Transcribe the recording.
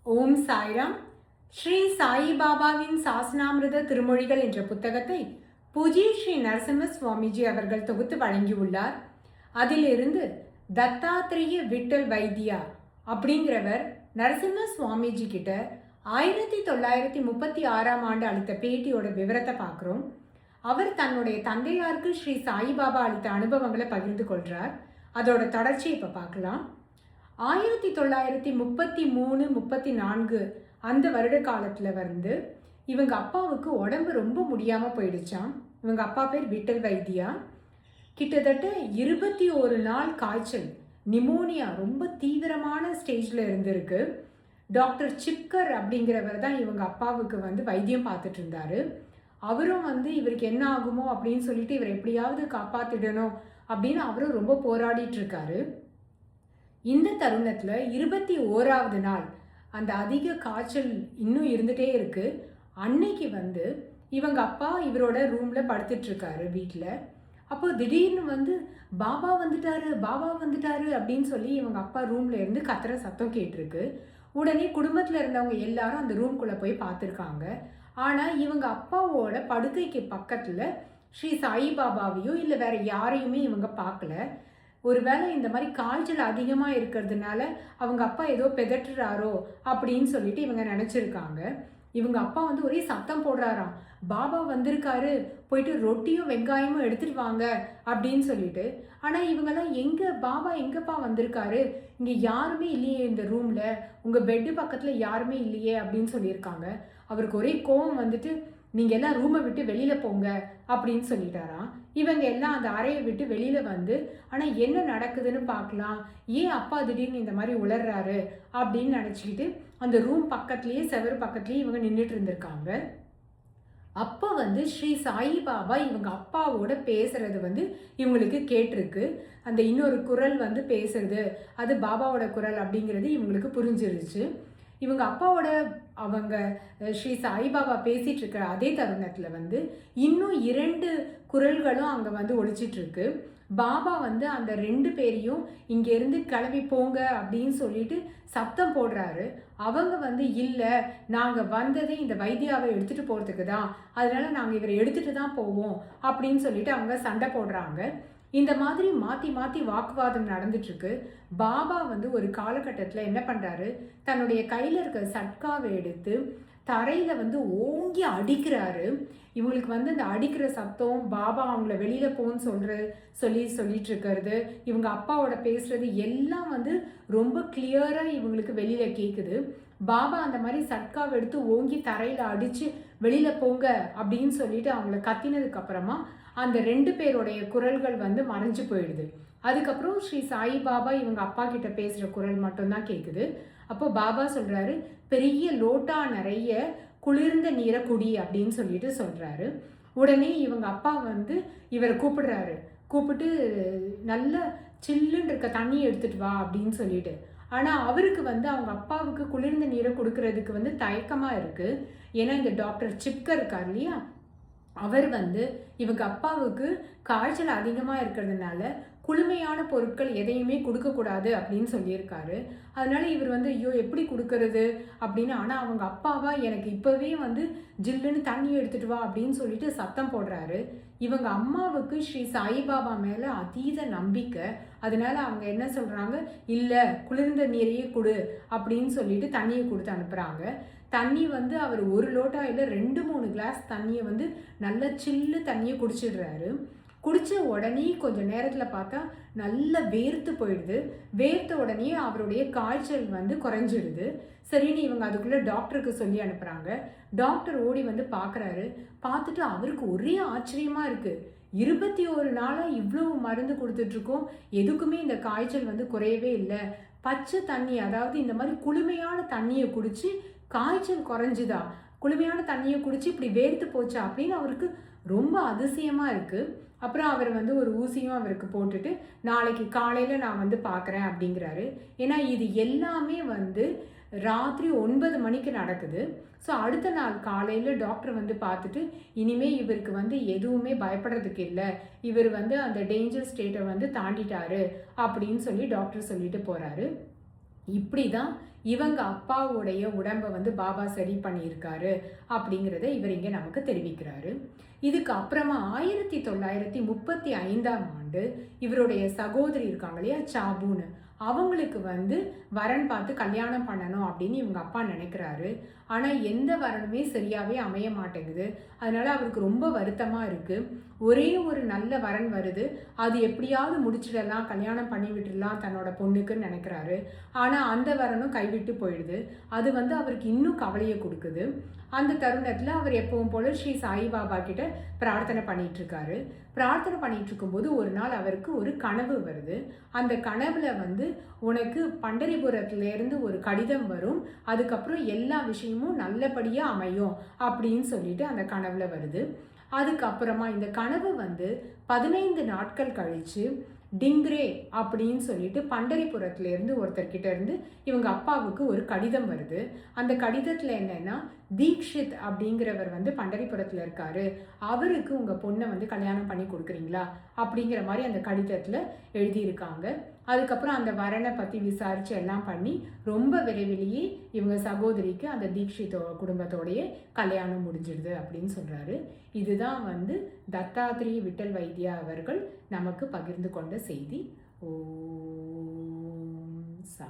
ஓம் சாய்ராம். ஸ்ரீ சாயிபாபாவின் சாசனாமிருத திருமொழிகள் என்ற புத்தகத்தை பூஜ்ய ஸ்ரீ நரசிம்ம சுவாமிஜி அவர்கள் தொகுத்து வழங்கியுள்ளார். அதிலிருந்து தத்தாத்ரேய விட்டல் வைத்தியா அப்படிங்கிறவர் நரசிம்ம சுவாமிஜி கிட்ட 1936 அளித்த பேட்டியோட விவரத்தை பார்க்குறோம். அவர் தன்னுடைய தந்தையாருக்கு ஸ்ரீ சாயிபாபா அளித்த அனுபவங்களை பகிர்ந்து கொள்கிறார். அதோட தொடர்ச்சியை இப்போ பார்க்கலாம். 1933-34 அந்த வருட காலத்தில் வந்து இவங்க அப்பாவுக்கு உடம்பு ரொம்ப முடியாமல் போயிடுச்சாம். இவங்க அப்பா பேர் விட்டல் வைத்தியா. கிட்டத்தட்ட 21 நாள் காய்ச்சல், நிமோனியா ரொம்ப தீவிரமான ஸ்டேஜில் இருந்திருக்கு. டாக்டர் சிப்கர் அப்படிங்கிறவர் தான் இவங்க அப்பாவுக்கு வந்து வைத்தியம் பார்த்துட்டு இருந்தாரு. அவரும் வந்து இவருக்கு என்ன ஆகுமோ அப்படின்னு சொல்லிட்டு இவர் எப்படியாவது காப்பாற்றிடணும் அப்படின்னு அவரும் ரொம்ப போராடிட்டு இருக்காரு. இந்த தருணத்தில் 21வது நாள் அந்த அதிக காய்ச்சல் இன்னும் இருந்துகிட்டே இருக்கு. அன்னைக்கு வந்து இவங்க அப்பா இவரோட ரூமில் படுத்துட்ருக்காரு வீட்டில். அப்போ திடீர்னு வந்து பாபா வந்துட்டாரு, பாபா வந்துட்டாரு அப்படின்னு சொல்லி இவங்க அப்பா ரூமில் இருந்து கத்துற சத்தம் கேட்டிருக்கு. உடனே குடும்பத்தில் இருந்தவங்க எல்லாரும் அந்த ரூம்குள்ளே போய் பார்த்துருக்காங்க. ஆனால் இவங்க அப்பாவோட படுக்கைக்கு பக்கத்தில் ஸ்ரீ சாயிபாபாவையோ இல்லை வேற யாரையுமே இவங்க பார்க்கல. ஒருவேளை இந்த மாதிரி காய்ச்சல் அதிகமாக இருக்கிறதுனால அவங்க அப்பா ஏதோ பெதட்டுறாரோ அப்படின்னு சொல்லிட்டு இவங்க நினச்சிருக்காங்க. இவங்க அப்பா வந்து ஒரே சத்தம் போடுறாராம், பாபா வந்திருக்காரு, போயிட்டு ரொட்டியும் வெங்காயமும் எடுத்துட்டு வாங்க அப்படின்னு சொல்லிட்டு. ஆனால் இவங்கெல்லாம் பாபா எங்கப்பா வந்திருக்காரு, இங்கே யாருமே இல்லையே, இந்த ரூமில் உங்கள் பெட்டு பக்கத்தில் யாருமே இல்லையே அப்படின்னு சொல்லியிருக்காங்க. அவருக்கு ஒரே கோவம் வந்துட்டு, நீங்கள் எல்லாம் ரூமை விட்டு வெளியில் போங்க அப்படின்னு சொல்லிட்டாராம். இவங்க எல்லாம் அந்த அறையை விட்டு வெளியில் வந்து, ஆனால் என்ன நடக்குதுன்னு பார்க்கலாம், ஏன் அப்பா திடீர்னு இந்த மாதிரி உளர்றாரு அப்படின்னு நினச்சிக்கிட்டு அந்த ரூம் பக்கத்துலேயே செவரு பக்கத்துலேயே இவங்க நின்றுட்டு இருந்திருக்காங்க. அப்போ வந்து ஸ்ரீ சாயிபாபா இவங்க அப்பாவோட பேசுறது வந்து இவங்களுக்கு கேட்டிருக்கு. அந்த இன்னொரு குரல் வந்து பேசுறது அது பாபாவோட குரல் அப்படிங்கிறது இவங்களுக்கு புரிஞ்சிருச்சு. இவங்க அப்பாவோட அவங்க ஸ்ரீ சாயிபாபா பேசிகிட்டு இருக்கிற அதே தருணத்தில் வந்து இன்னும் 2 குரல்களும் அங்கே வந்து ஒழிச்சிட்ருக்கு. பாபா வந்து அந்த 2 பேரையும் இங்கேருந்து கிளம்பி போங்க அப்படின்னு சொல்லிட்டு சத்தம் போடுறாரு. அவங்க வந்து இல்லை, நாங்கள் வந்ததே இந்த வைத்தியாவை எடுத்துகிட்டு போகிறதுக்கு தான், அதனால நாங்கள் இவரை எடுத்துகிட்டு தான் போவோம் அப்படின்னு சொல்லிட்டு அவங்க சண்டை போடுறாங்க. இந்த மாதிரி மாற்றி மாற்றி வாக்குவாதம் நடந்துட்டுருக்கு. பாபா வந்து ஒரு காலகட்டத்தில் என்ன பண்ணுறாரு, தன்னுடைய கையில் இருக்கிற சட்காவை எடுத்து தரையில் வந்து ஓங்கி அடிக்கிறாரு. இவங்களுக்கு வந்து அந்த அடிக்கிற சத்தம், பாபா அவங்கள வெளியில் போன்னு சொல்லிட்டு இருக்கிறது, இவங்க அப்பாவோட பேசுறது எல்லாம் வந்து ரொம்ப கிளியராக இவங்களுக்கு வெளியில் கேட்குது. பாபா அந்த மாதிரி சட்காவை எடுத்து ஓங்கி தரையில் அடித்து வெளியில் போங்க அப்படின்னு சொல்லிட்டு அவங்கள கத்தினதுக்கு அப்புறமா அந்த 2 பேருடைய குரல்கள் வந்து மறைஞ்சு போயிடுது. அதுக்கப்புறம் ஸ்ரீ சாயிபாபா இவங்க அப்பா கிட்ட பேசுகிற குரல் மட்டும்தான் கேட்குது. அப்போ பாபா சொல்கிறாரு, பெரிய லோட்டா நிறைய குளிர்ந்த நீரை குடி அப்படின்னு சொல்லிட்டு சொல்கிறாரு. உடனே இவங்க அப்பா வந்து இவரை கூப்பிட்டு நல்ல சில்லுன்னு இருக்க தண்ணியை எடுத்துகிட்டு வா அப்படின்னு சொல்லிட்டு. ஆனால் அவருக்கு வந்து அவங்க அப்பாவுக்கு குளிர்ந்த நீரை கொடுக்கறதுக்கு வந்து தயக்கமாக இருக்குது. ஏன்னா இந்த டாக்டர் சிப்கர் இருக்கார் இல்லையா, அவர் வந்து இவங்க அப்பாவுக்கு காய்ச்சல் அதிகமாக இருக்கிறதுனால குளுமையான பொருட்கள் எதையுமே கொடுக்கக்கூடாது அப்படின்னு சொல்லியிருக்காரு. அதனால இவர் வந்து ஐயோ எப்படி கொடுக்கறது அப்படின்னு. ஆனால் அவங்க அப்பாவா எனக்கு இப்போவே வந்து ஜில்லுன்னு தண்ணி எடுத்துகிட்டு வா அப்படின்னு சொல்லிட்டு சத்தம் போடுறாரு. இவங்க அம்மாவுக்கு ஸ்ரீ சாயிபாபா மேலே அதீத நம்பிக்கை. அதனால அவங்க என்ன சொல்கிறாங்க, இல்லை குளிர்ந்த நீரையே கொடு அப்படின்னு சொல்லிட்டு தண்ணியை கொடுத்து அனுப்புகிறாங்க. தண்ணி வந்து அவர் 1 லோட்டா இல்லை 2-3 கிளாஸ் தண்ணியை வந்து நல்ல சில்லு தண்ணியை குடிச்சிடுறாரு. குடித்த உடனே கொஞ்சம் நேரத்தில் பார்த்தா நல்லா வேர்த்து போயிடுது. வேர்த்த உடனே அவருடைய காய்ச்சல் வந்து குறைஞ்சிடுது. சரின்னு இவங்க அதுக்குள்ளே டாக்டருக்கு சொல்லி அனுப்புகிறாங்க. டாக்டர் ஓடி வந்து பார்க்குறாரு. பார்த்துட்டு அவருக்கு ஒரே ஆச்சரியமாக இருக்குது. 21 நாளாக இவ்வளோ மருந்து கொடுத்துட்ருக்கோம், எதுக்குமே இந்த காய்ச்சல் வந்து குறையவே இல்லை. பச்சை தண்ணி, அதாவது இந்த மாதிரி குளுமையான தண்ணியை குடித்து காய்ச்சல் குறைஞ்சுதா, குளுமையான தண்ணியை குடிச்சு இப்படி வேர்த்து போச்சா அப்படின்னு அவருக்கு ரொம்ப அதிசயமாக இருக்குது. அப்புறம் அவர் வந்து ஒரு ஊசியும் அவருக்கு போட்டுட்டு நாளைக்கு காலையில் நான் வந்து பார்க்குறேன் அப்படிங்கிறாரு. ஏன்னா இது எல்லாமே வந்து ராத்திரி 9 மணிக்கு நடக்குது. ஸோ அடுத்த நாள் காலையில் டாக்டர் வந்து பார்த்துட்டு இனிமேல் இவருக்கு வந்து எதுவுமே பயப்படுறதுக்கு இல்லை, இவர் வந்து அந்த டேஞ்சர் ஸ்டேட்டை வந்து தாண்டிட்டாரு அப்படின்னு சொல்லி டாக்டர் சொல்லிட்டு போகிறாரு. இப்படி தான் இவங்க அப்பாவுடைய உடம்பை வந்து பாபா சரி பண்ணியிருக்காரு அப்படிங்கிறத இவர் இங்கே நமக்கு தெரிவிக்கிறாரு. இதுக்கு அப்புறமா 1935 இவருடைய சகோதரி இருக்காங்க இல்லையா, சாபுன்னு, அவங்களுக்கு வந்து வரன் பார்த்து கல்யாணம் பண்ணணும் அப்படின்னு இவங்க அப்பா நினைக்கிறாரு. ஆனால் எந்த வரனுமே சரியாகவே அமைய மாட்டேங்குது. அதனால அவருக்கு ரொம்ப வருத்தமாக இருக்குது. ஒரே ஒரு நல்ல வரன் வருது, அது எப்படியாவது முடிச்சிடலாம், கல்யாணம் பண்ணி விட்டுடலாம் தன்னோட பொண்ணுக்குன்னு நினைக்கிறாரு. ஆனால் அந்த வரனும் கைவிட்டு போயிடுது. அது வந்து அவருக்கு இன்னும் கவலையை கொடுக்குது. அந்த தருணத்தில் அவர் எப்பவும் போல ஸ்ரீ சாய்பாபா கிட்ட பிரார்த்தனை பண்ணிட்டு இருக்காரு. பிரார்த்தனை பண்ணிட்டு இருக்கும்போது ஒரு நாள் அவருக்கு ஒரு கனவு வருது. அந்த கனவுல வந்து உனக்கு பண்டரிபுரத்திலேருந்து ஒரு கடிதம் வரும், அதுக்கப்புறம் எல்லா விஷயமும் நல்லபடியாக அமையும் அப்படின்னு சொல்லிட்டு அந்த கனவுல வருது. அதுக்கப்புறமா இந்த கனவு வந்து 15 நாட்கள் கழித்து டிங்ரே அப்படின்னு சொல்லிட்டு பண்டரிபுரத்துலேருந்து ஒருத்தர்கிட்ட இருந்து இவங்க அப்பாவுக்கு ஒரு கடிதம் வருது. அந்த கடிதத்தில் என்னென்னா, தீக்ஷித் அப்படிங்கிறவர் வந்து பண்டரிபுரத்தில் இருக்காரு, அவருக்கு உங்கள் பொண்ணை வந்து கல்யாணம் பண்ணி கொடுக்குறீங்களா அப்படிங்கிற மாதிரி அந்த கடிதத்தில் எழுதியிருக்காங்க. அதுக்கப்புறம் அந்த வரனை பற்றி விசாரித்து எல்லாம் பண்ணி ரொம்ப விரைவிலேயே இவங்க சகோதரிக்கு அந்த தீக்ஷித் குடும்பத்தோடைய கல்யாணம் முடிஞ்சிடுது அப்படின்னு சொல்கிறாரு. இதுதான் வந்து தத்தாத்ரேய விட்டல் வைத்தியா அவர்கள் நமக்கு பகிர்ந்து கொண்ட செய்தி. ஓம் சா